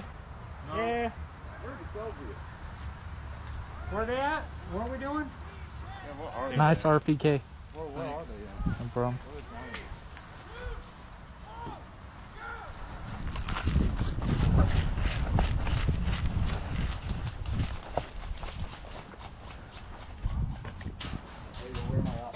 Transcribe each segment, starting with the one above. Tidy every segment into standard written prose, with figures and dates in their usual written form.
No. Yeah. Where's the Soviet? Where they at? What are we doing? Yeah, what are they? Nice RPK. Where are they at? No problem. Where is mine? Where am I at?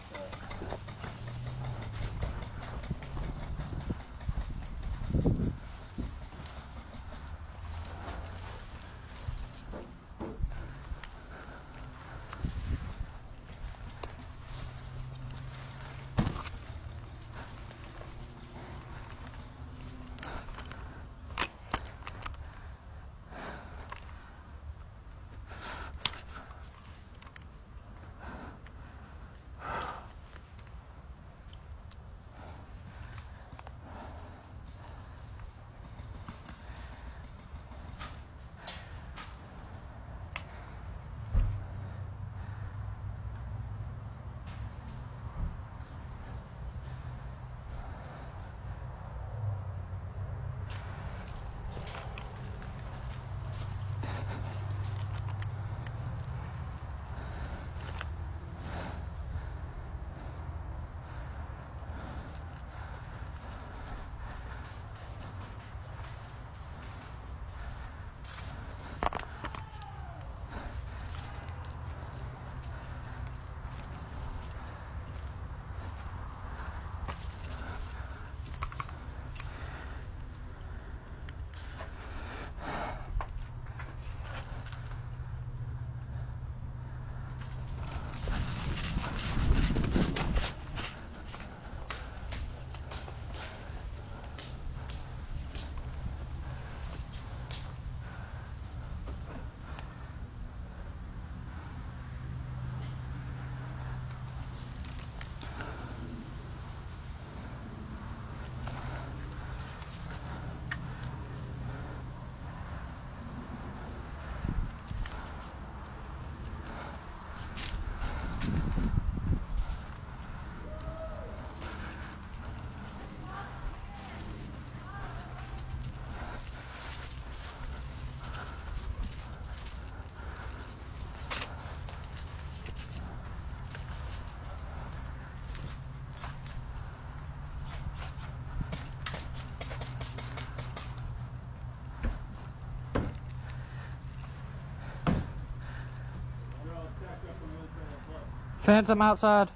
Phantom outside.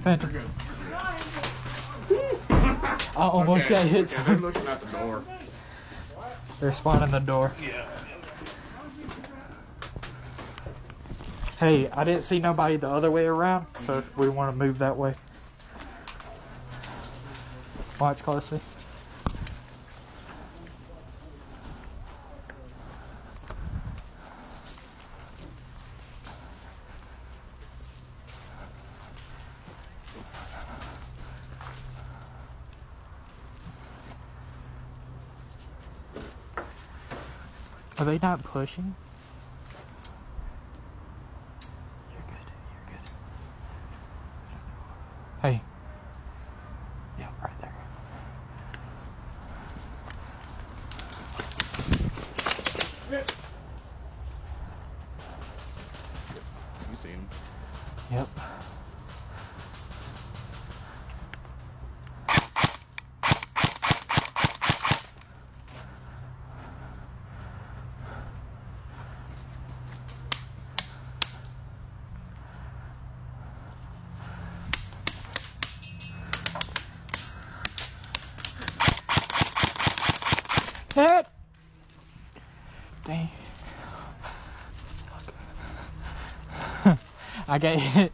Phantom. Good. I almost got hit. Okay, they're looking at the door. They're spawning the door. Yeah. Hey, I didn't see nobody the other way around, so if we want to move that way. Watch closely. Are they not pushing? You're good. You're good. Hey. Yeah, right there. You seen him? Yep. Hit! Dang. I got hit.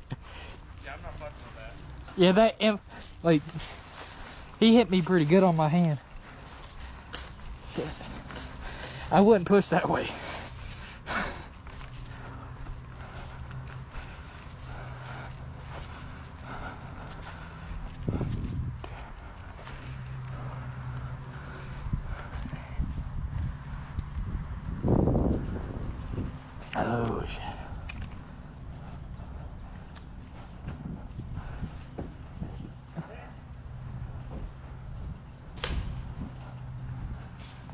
Yeah, I'm not fucking with that. Yeah, that, like, he hit me pretty good on my hand. Shit. I wouldn't push that way. Oh, shit.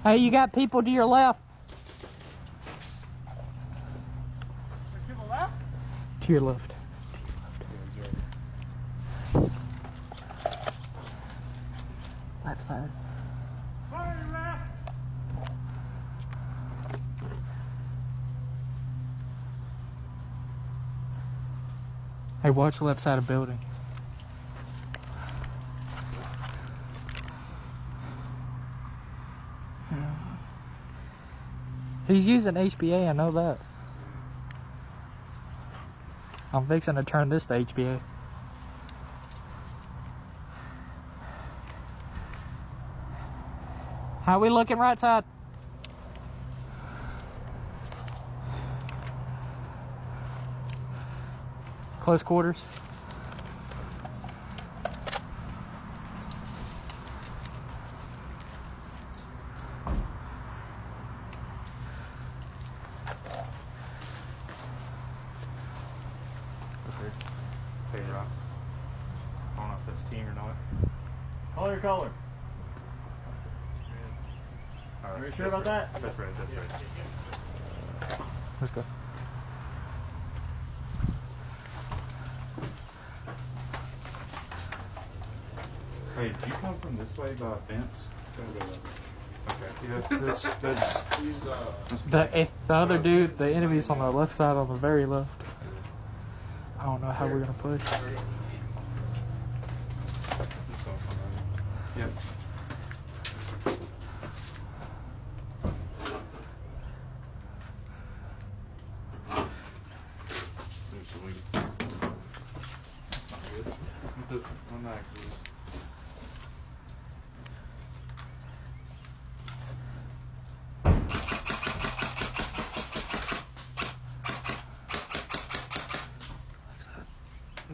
Hey, you got people to your left. There's people left? To your left. Left side. Fire left! Hey, watch the left side of building. He's using HPA, I know that. I'm fixing to turn this to HPA. How we looking right side? Close quarters. Hey, Rock. I don't know if it's team or not. Color your color. Alright, Are you sure about that? That's right, that's right. Let's go. Hey, do you come from this way by fence? Okay. Yeah, that's The other dude, the enemy's on the left side, on the very left. I don't know how we're gonna push. Yep. That's not good. I'm not actually.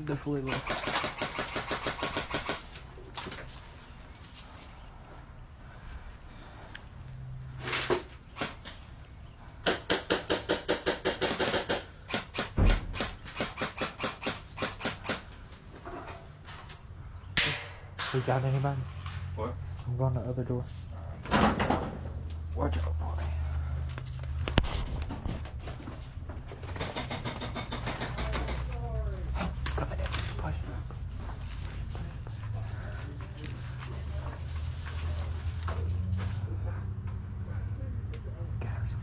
Definitely left. We got anybody? What? I'm going to the other door. Watch out for me. Coming in. Push. Gas.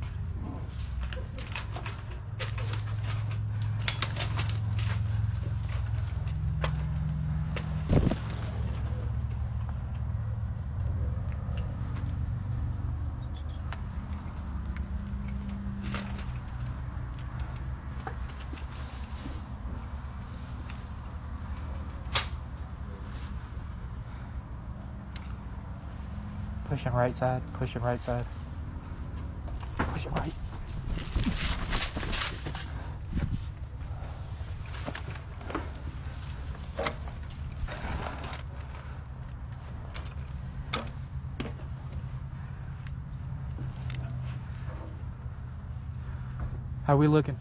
Pushing right side, pushing right side. Pushing right. How we looking?